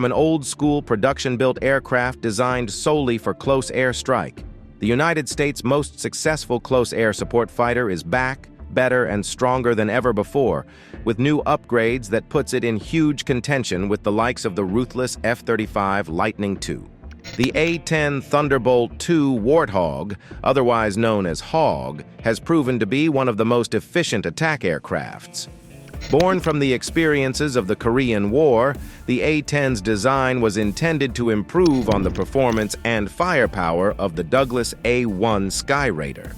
from an old-school production-built aircraft designed solely for close air strike. The United States' most successful close air support fighter is back, better and stronger than ever before, with new upgrades that puts it in huge contention with the likes of the ruthless F-35 Lightning II. The A-10 Thunderbolt II Warthog, otherwise known as Hog, has proven to be one of the most efficient attack aircrafts. Born from the experiences of the Korean War, the A-10's design was intended to improve on the performance and firepower of the Douglas A-1 Skyraider.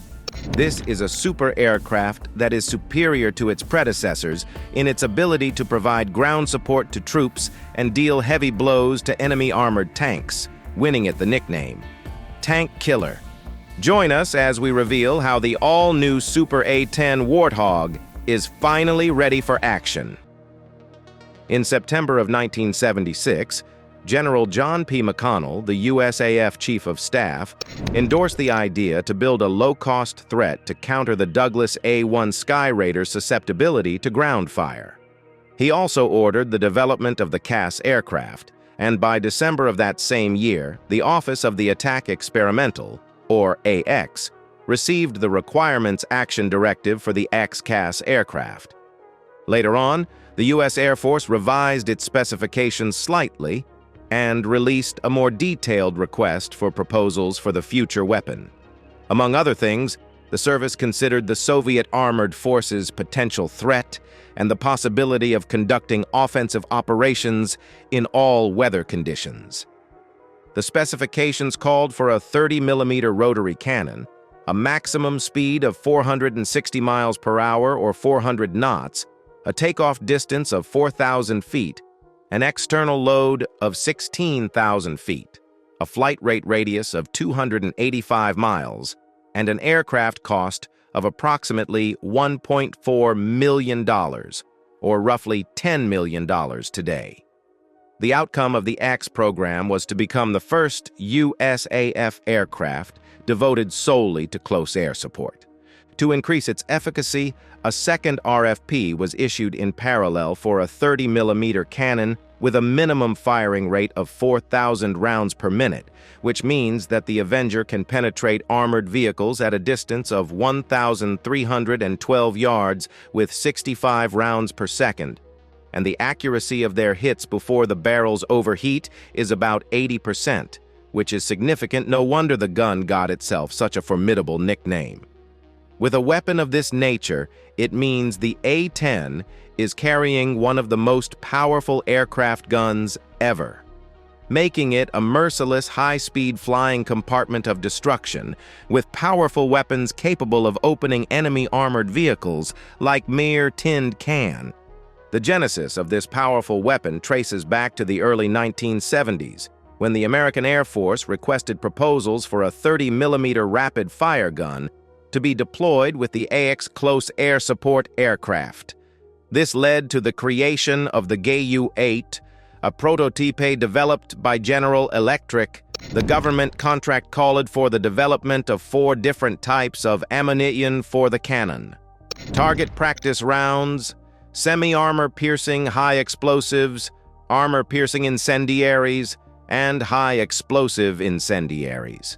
This is a super aircraft that is superior to its predecessors in its ability to provide ground support to troops and deal heavy blows to enemy armored tanks, winning it the nickname Tank Killer. Join us as we reveal how the all-new Super A-10 Warthog is finally ready for action. In September of 1976, General John P. McConnell, the USAF Chief of Staff, endorsed the idea to build a low-cost threat to counter the Douglas A-1 Skyraider's susceptibility to ground fire. He also ordered the development of the CAS aircraft, and by December of that same year, the Office of the Attack Experimental, or AX, received the Requirements Action Directive for the X-CAS aircraft. Later on, the U.S. Air Force revised its specifications slightly and released a more detailed request for proposals for the future weapon. Among other things, the service considered the Soviet armored forces' potential threat and the possibility of conducting offensive operations in all weather conditions. The specifications called for a 30mm rotary cannon, a maximum speed of 460 miles per hour or 400 knots, a takeoff distance of 4,000 feet, an external load of 16,000 feet, a flight rate radius of 285 miles, and an aircraft cost of approximately $1.4 million, or roughly $10 million today. The outcome of the X program was to become the first USAF aircraft devoted solely to close air support. To increase its efficacy, a second RFP was issued in parallel for a 30mm cannon with a minimum firing rate of 4,000 rounds per minute, which means that the Avenger can penetrate armored vehicles at a distance of 1,312 yards with 65 rounds per second, and the accuracy of their hits before the barrels overheat is about 80%, which is significant. No wonder the gun got itself such a formidable nickname. With a weapon of this nature, it means the A-10 is carrying one of the most powerful aircraft guns ever, making it a merciless high-speed flying compartment of destruction with powerful weapons capable of opening enemy armored vehicles like mere tinned can. The genesis of this powerful weapon traces back to the early 1970s, when the American Air Force requested proposals for a 30mm rapid-fire gun to be deployed with the AX close air support aircraft. This led to the creation of the GAU-8, a prototype developed by General Electric. The government contract called for the development of 4 different types of ammunition for the cannon: target practice rounds, semi-armor piercing high explosives, armor piercing incendiaries, and high explosive incendiaries.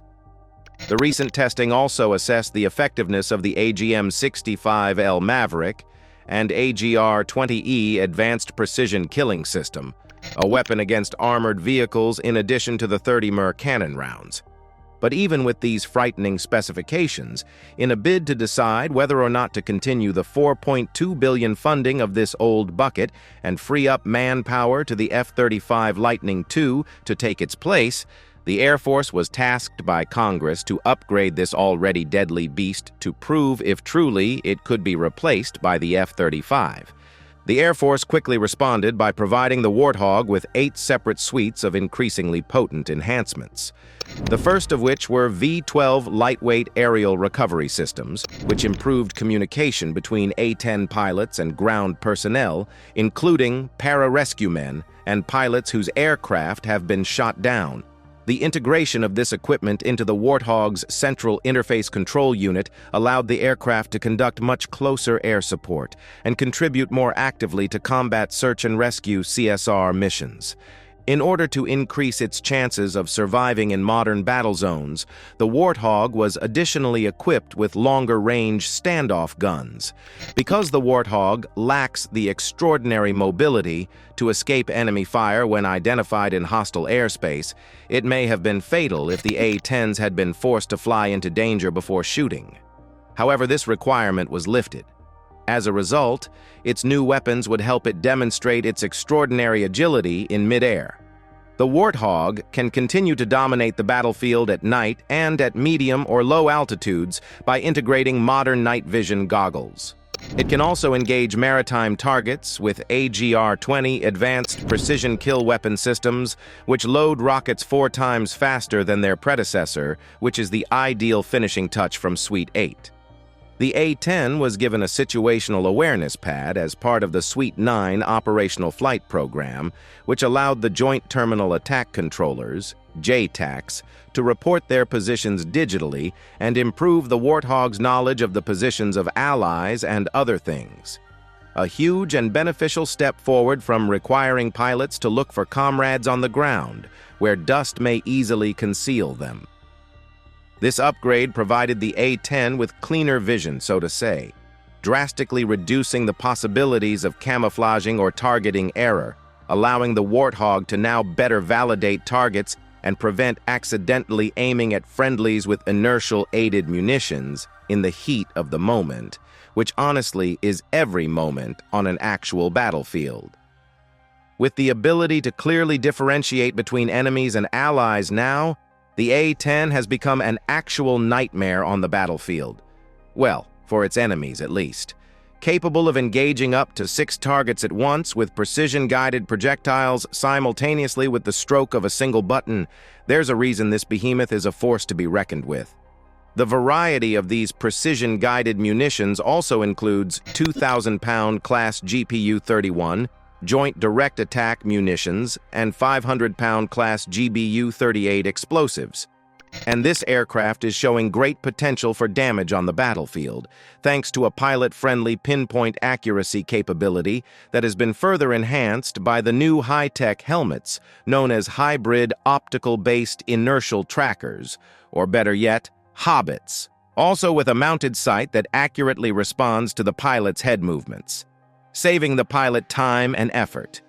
The recent testing also assessed the effectiveness of the AGM-65L Maverick and AGR-20E Advanced Precision Killing System, a weapon against armored vehicles in addition to the 30mm cannon rounds. But even with these frightening specifications, in a bid to decide whether or not to continue the $4.2 billion funding of this old bucket and free up manpower to the F-35 Lightning II to take its place, the Air Force was tasked by Congress to upgrade this already deadly beast to prove if truly it could be replaced by the F-35. The Air Force quickly responded by providing the Warthog with 8 separate suites of increasingly potent enhancements. The first of which were V-12 lightweight aerial recovery systems, which improved communication between A-10 pilots and ground personnel, including para-rescue men and pilots whose aircraft have been shot down. The integration of this equipment into the Warthog's Central Interface Control Unit allowed the aircraft to conduct much closer air support and contribute more actively to combat search and rescue (CSR) missions. In order to increase its chances of surviving in modern battle zones, the Warthog was additionally equipped with longer-range standoff guns. Because the Warthog lacks the extraordinary mobility to escape enemy fire when identified in hostile airspace, it may have been fatal if the A-10s had been forced to fly into danger before shooting. However, this requirement was lifted. As a result, its new weapons would help it demonstrate its extraordinary agility in mid-air. The Warthog can continue to dominate the battlefield at night and at medium or low altitudes by integrating modern night vision goggles. It can also engage maritime targets with AGR-20 advanced precision kill weapon systems, which load rockets 4 times faster than their predecessor, which is the ideal finishing touch from Suite 8. The A-10 was given a situational awareness pad as part of the Suite 9 operational flight program, which allowed the Joint Terminal Attack Controllers, JTACs, to report their positions digitally and improve the Warthog's knowledge of the positions of allies and other things. A huge and beneficial step forward from requiring pilots to look for comrades on the ground, where dust may easily conceal them. This upgrade provided the A-10 with cleaner vision, so to say, drastically reducing the possibilities of camouflaging or targeting error, allowing the Warthog to now better validate targets and prevent accidentally aiming at friendlies with inertial-aided munitions in the heat of the moment, which honestly is every moment on an actual battlefield. With the ability to clearly differentiate between enemies and allies now, the A-10 has become an actual nightmare on the battlefield. Well, for its enemies at least. Capable of engaging up to 6 targets at once with precision-guided projectiles simultaneously with the stroke of a single button, there's a reason this behemoth is a force to be reckoned with. The variety of these precision-guided munitions also includes 2,000-pound Class GPU-31, Joint Direct Attack munitions, and 500-pound Class GBU-38 explosives. And this aircraft is showing great potential for damage on the battlefield, thanks to a pilot-friendly pinpoint accuracy capability that has been further enhanced by the new high-tech helmets known as hybrid optical-based inertial trackers, or better yet, hobbits, also with a mounted sight that accurately responds to the pilot's head movements, saving the pilot time and effort.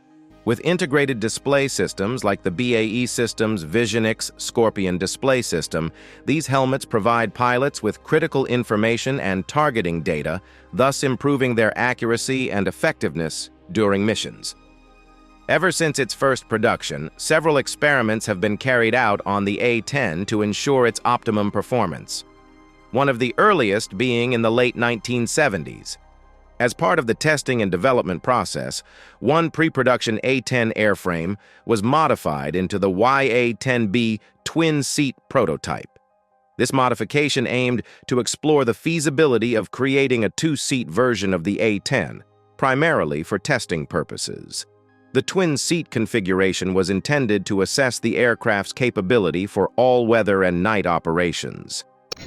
With integrated display systems like the BAE Systems Visionix Scorpion display system, these helmets provide pilots with critical information and targeting data, thus improving their accuracy and effectiveness during missions. Ever since its first production, several experiments have been carried out on the A-10 to ensure its optimum performance. One of the earliest being in the late 1970s. As part of the testing and development process, one pre-production A-10 airframe was modified into the YA-10B twin-seat prototype. This modification aimed to explore the feasibility of creating a 2-seat version of the A-10, primarily for testing purposes. The twin-seat configuration was intended to assess the aircraft's capability for all-weather and night operations.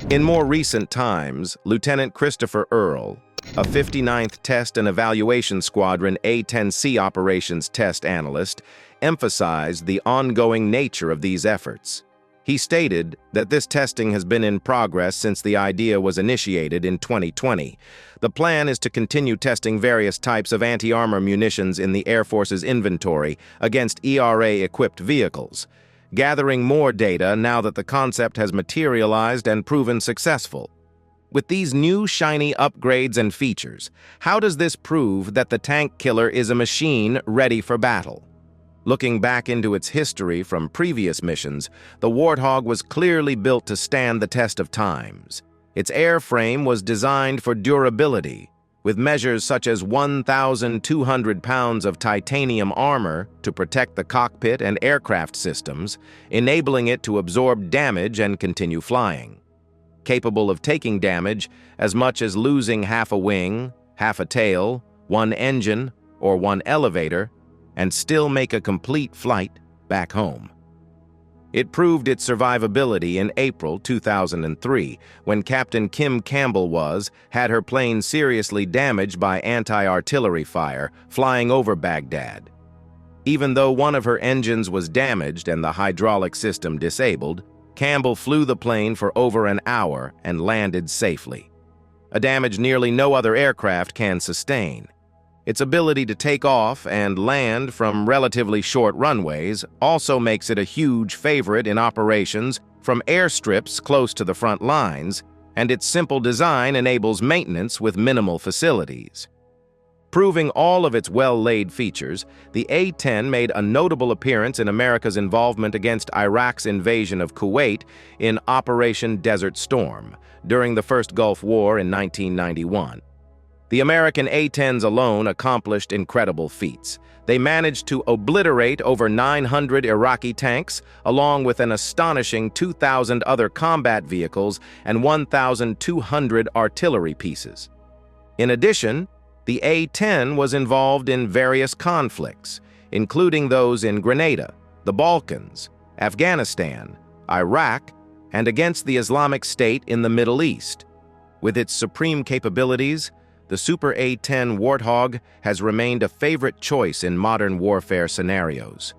In more recent times, Lieutenant Christopher Earle, a 59th Test and Evaluation Squadron A-10C operations test analyst, emphasized the ongoing nature of these efforts. He stated that this testing has been in progress since the idea was initiated in 2020. The plan is to continue testing various types of anti-armor munitions in the Air Force's inventory against ERA-equipped vehicles, gathering more data now that the concept has materialized and proven successful. With these new shiny upgrades and features, how does this prove that the tank killer is a machine ready for battle? Looking back into its history from previous missions, the Warthog was clearly built to stand the test of times. Its airframe was designed for durability, with measures such as 1,200 pounds of titanium armor to protect the cockpit and aircraft systems, enabling it to absorb damage and continue flying. Capable of taking damage as much as losing half a wing, half a tail, 1 engine, or 1 elevator, and still make a complete flight back home. It proved its survivability in April 2003, when Captain Kim Campbell had her plane seriously damaged by anti-artillery fire flying over Baghdad. Even though one of her engines was damaged and the hydraulic system disabled, Campbell flew the plane for over an hour and landed safely. A damage nearly no other aircraft can sustain. Its ability to take off and land from relatively short runways also makes it a huge favorite in operations from airstrips close to the front lines, and its simple design enables maintenance with minimal facilities. Proving all of its well-laid features, the A-10 made a notable appearance in America's involvement against Iraq's invasion of Kuwait in Operation Desert Storm during the First Gulf War in 1991. The American A-10s alone accomplished incredible feats. They managed to obliterate over 900 Iraqi tanks, along with an astonishing 2,000 other combat vehicles and 1,200 artillery pieces. In addition, the A-10 was involved in various conflicts, including those in Grenada, the Balkans, Afghanistan, Iraq, and against the Islamic State in the Middle East. With its supreme capabilities, the Super A-10 Warthog has remained a favorite choice in modern warfare scenarios.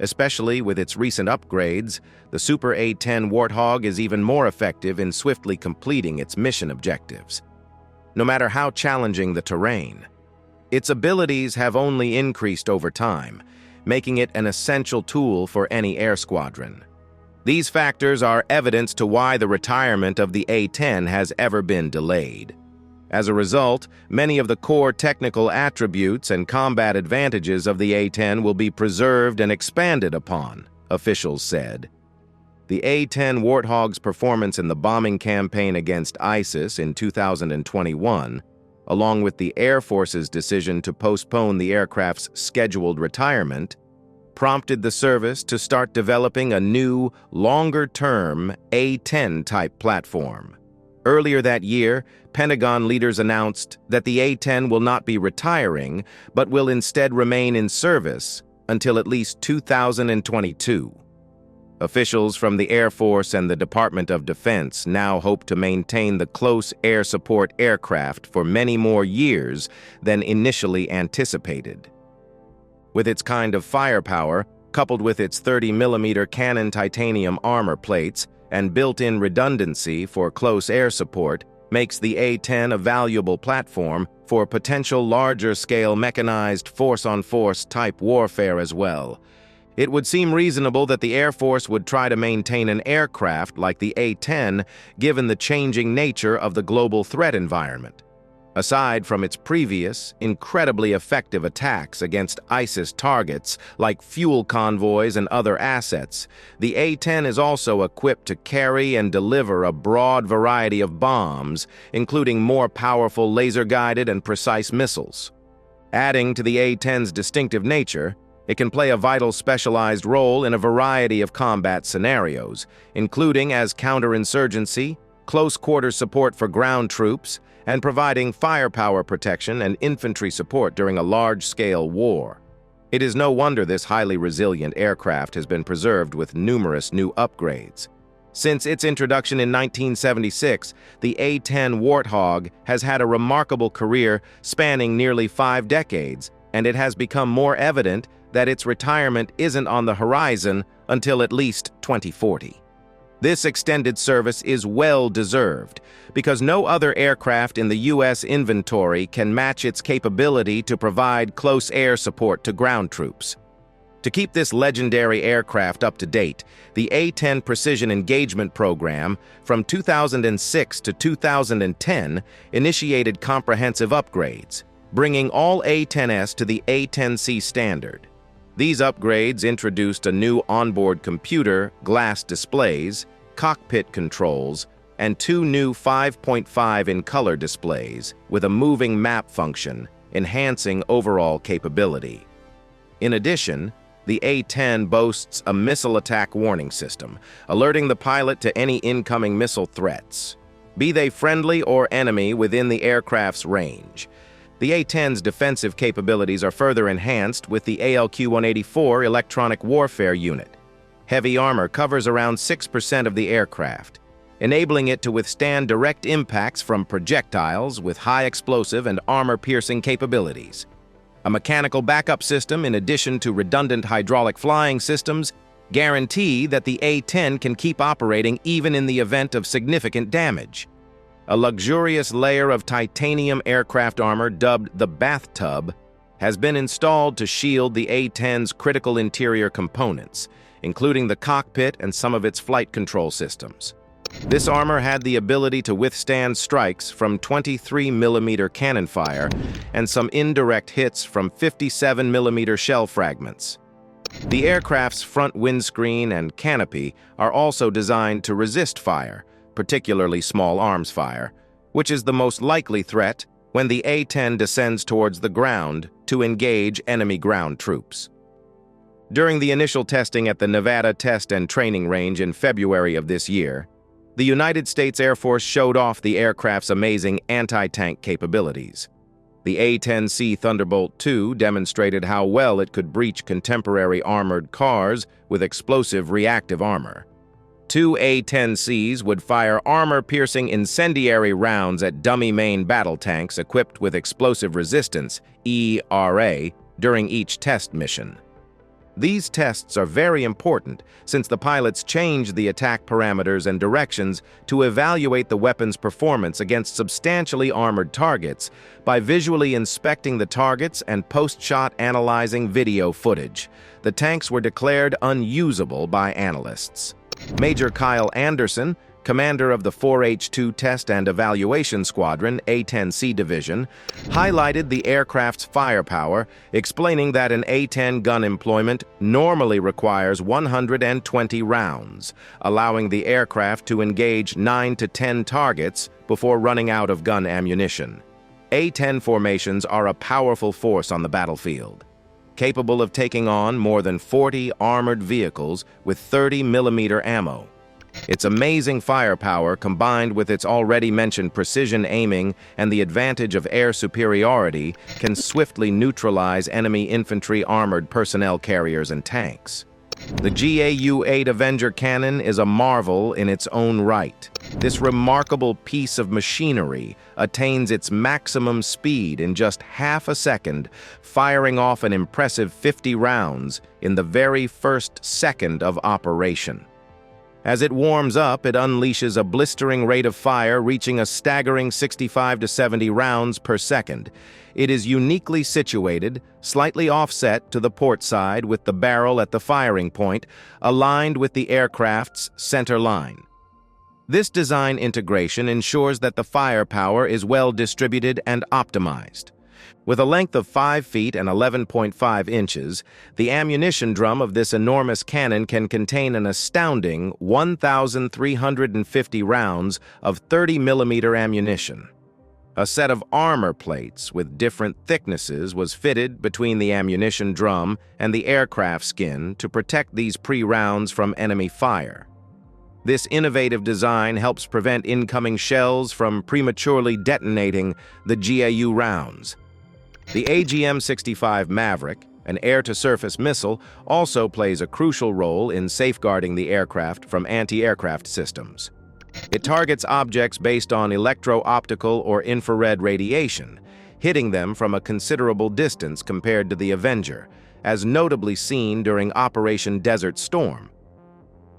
Especially with its recent upgrades, the Super A-10 Warthog is even more effective in swiftly completing its mission objectives, no matter how challenging the terrain. Its abilities have only increased over time, making it an essential tool for any air squadron. These factors are evidence to why the retirement of the A-10 has ever been delayed. As a result, many of the core technical attributes and combat advantages of the A-10 will be preserved and expanded upon, officials said. The A-10 Warthog's performance in the bombing campaign against ISIS in 2021, along with the Air Force's decision to postpone the aircraft's scheduled retirement, prompted the service to start developing a new, longer-term A-10 type platform. Earlier that year, Pentagon leaders announced that the A-10 will not be retiring, but will instead remain in service until at least 2022. Officials from the Air Force and the Department of Defense now hope to maintain the close air support aircraft for many more years than initially anticipated. With its kind of firepower, coupled with its 30mm cannon titanium armor plates and built-in redundancy for close air support, makes the A-10 a valuable platform for potential larger-scale mechanized force-on-force type warfare as well. It would seem reasonable that the Air Force would try to maintain an aircraft like the A-10 given the changing nature of the global threat environment. Aside from its previous, incredibly effective attacks against ISIS targets like fuel convoys and other assets, the A-10 is also equipped to carry and deliver a broad variety of bombs, including more powerful laser-guided and precise missiles. Adding to the A-10's distinctive nature, it can play a vital specialized role in a variety of combat scenarios, including as counterinsurgency, close-quarter support for ground troops, and providing firepower protection and infantry support during a large-scale war. It is no wonder this highly resilient aircraft has been preserved with numerous new upgrades. Since its introduction in 1976, the A-10 Warthog has had a remarkable career spanning nearly 5 decades, and it has become more evident that its retirement isn't on the horizon until at least 2040. This extended service is well-deserved, because no other aircraft in the U.S. inventory can match its capability to provide close air support to ground troops. To keep this legendary aircraft up to date, the A-10 Precision Engagement Program from 2006 to 2010 initiated comprehensive upgrades, bringing all A-10s to the A-10C standard. These upgrades introduced a new onboard computer, glass displays, cockpit controls, and 2 new 5.5 in color displays with a moving map function, enhancing overall capability. In addition, the A-10 boasts a missile attack warning system, alerting the pilot to any incoming missile threats, be they friendly or enemy within the aircraft's range. The A-10's defensive capabilities are further enhanced with the ALQ-184 electronic warfare unit. Heavy armor covers around 6% of the aircraft, enabling it to withstand direct impacts from projectiles with high explosive and armor-piercing capabilities. A mechanical backup system, in addition to redundant hydraulic flying systems, guarantee that the A-10 can keep operating even in the event of significant damage. A luxurious layer of titanium aircraft armor, dubbed the bathtub, has been installed to shield the A-10's critical interior components, including the cockpit and some of its flight control systems. This armor had the ability to withstand strikes from 23mm cannon fire and some indirect hits from 57mm shell fragments. The aircraft's front windscreen and canopy are also designed to resist fire, particularly small arms fire, which is the most likely threat when the A-10 descends towards the ground to engage enemy ground troops. During the initial testing at the Nevada Test and Training Range in February of this year, the United States Air Force showed off the aircraft's amazing anti-tank capabilities. The A-10C Thunderbolt II demonstrated how well it could breach contemporary armored cars with explosive reactive armor. Two A-10Cs would fire armor-piercing incendiary rounds at dummy main battle tanks equipped with explosive resistance, ERA, during each test mission. These tests are very important since the pilots change the attack parameters and directions to evaluate the weapon's performance against substantially armored targets by visually inspecting the targets and post-shot analyzing video footage. The tanks were declared unusable by analysts. Major Kyle Anderson, commander of the 4H-2 Test and Evaluation Squadron, A-10C Division, highlighted the aircraft's firepower, explaining that an A-10 gun employment normally requires 120 rounds, allowing the aircraft to engage 9 to 10 targets before running out of gun ammunition. A-10 formations are a powerful force on the battlefield, capable of taking on more than 40 armored vehicles with 30mm ammo. Its amazing firepower, combined with its already mentioned precision aiming and the advantage of air superiority, can swiftly neutralize enemy infantry armored personnel carriers and tanks. The GAU-8 Avenger cannon is a marvel in its own right. This remarkable piece of machinery attains its maximum speed in just half a second, firing off an impressive 50 rounds in the very first second of operation. As it warms up, it unleashes a blistering rate of fire reaching a staggering 65 to 70 rounds per second. It is uniquely situated, slightly offset to the port side with the barrel at the firing point, aligned with the aircraft's center line. This design integration ensures that the firepower is well distributed and optimized. With a length of 5 feet and 11.5 inches, the ammunition drum of this enormous cannon can contain an astounding 1,350 rounds of 30mm ammunition. A set of armor plates with different thicknesses was fitted between the ammunition drum and the aircraft skin to protect these pre-rounds from enemy fire. This innovative design helps prevent incoming shells from prematurely detonating the GAU rounds. The AGM-65 Maverick, an air-to-surface missile, also plays a crucial role in safeguarding the aircraft from anti-aircraft systems. It targets objects based on electro-optical or infrared radiation, hitting them from a considerable distance compared to the Avenger, as notably seen during Operation Desert Storm.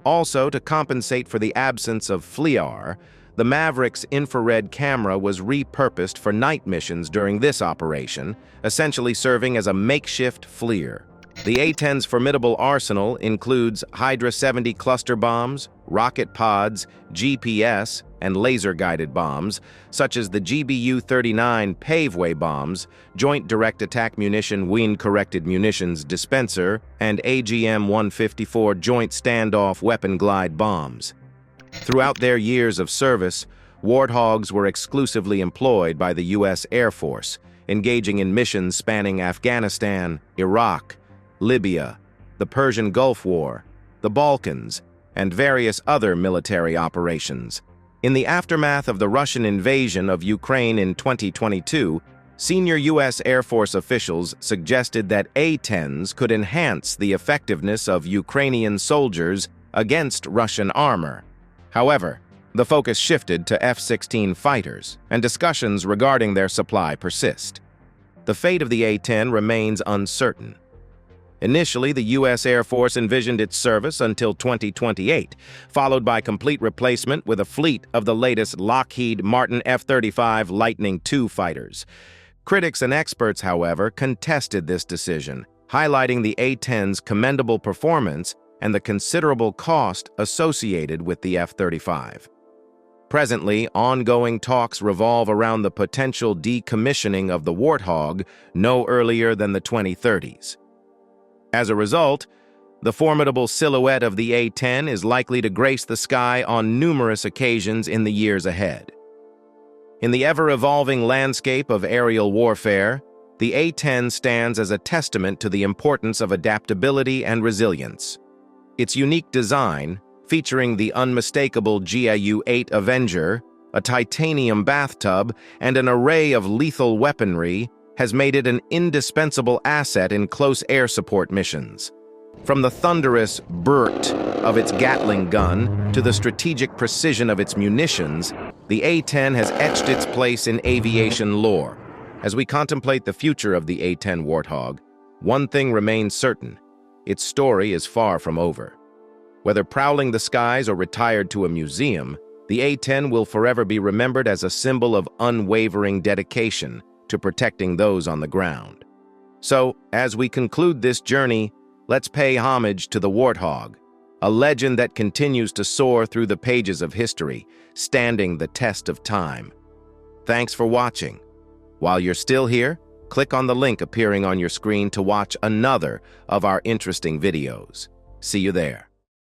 Also, to compensate for the absence of FLIR, the Maverick's infrared camera was repurposed for night missions during this operation, essentially serving as a makeshift FLIR. The A-10's formidable arsenal includes Hydra 70 cluster bombs, rocket pods, GPS, and laser-guided bombs, such as the GBU-39 paveway bombs, Joint Direct Attack Munition Wind-Corrected Munitions Dispenser, and AGM-154 Joint Standoff Weapon Glide bombs. Throughout their years of service, Warthogs were exclusively employed by the U.S. Air Force, engaging in missions spanning Afghanistan, Iraq, Libya, the Persian Gulf War, the Balkans, and various other military operations. In the aftermath of the Russian invasion of Ukraine in 2022, senior U.S. Air Force officials suggested that A-10s could enhance the effectiveness of Ukrainian soldiers against Russian armor. However, the focus shifted to F-16 fighters, and discussions regarding their supply persist. the fate of the A-10 remains uncertain. Initially, the U.S. Air Force envisioned its service until 2028, followed by complete replacement with a fleet of the latest Lockheed Martin F-35 Lightning II fighters. Critics and experts, however, contested this decision, highlighting the A-10's commendable performance and the considerable cost associated with the F-35. Presently, ongoing talks revolve around the potential decommissioning of the Warthog no earlier than the 2030s. As a result, the formidable silhouette of the A-10 is likely to grace the sky on numerous occasions in the years ahead. In the ever-evolving landscape of aerial warfare, the A-10 stands as a testament to the importance of adaptability and resilience. Its unique design, featuring the unmistakable GAU-8 Avenger, a titanium bathtub, and an array of lethal weaponry, has made it an indispensable asset in close air support missions. From the thunderous "burt" of its Gatling gun to the strategic precision of its munitions, the A-10 has etched its place in aviation lore. As we contemplate the future of the A-10 Warthog, one thing remains certain: its story is far from over. Whether prowling the skies or retired to a museum, the A-10 will forever be remembered as a symbol of unwavering dedication to protecting those on the ground. So, as we conclude this journey, let's pay homage to the Warthog, a legend that continues to soar through the pages of history, standing the test of time. Thanks for watching. While you're still here, click on the link appearing on your screen to watch another of our interesting videos. See you there.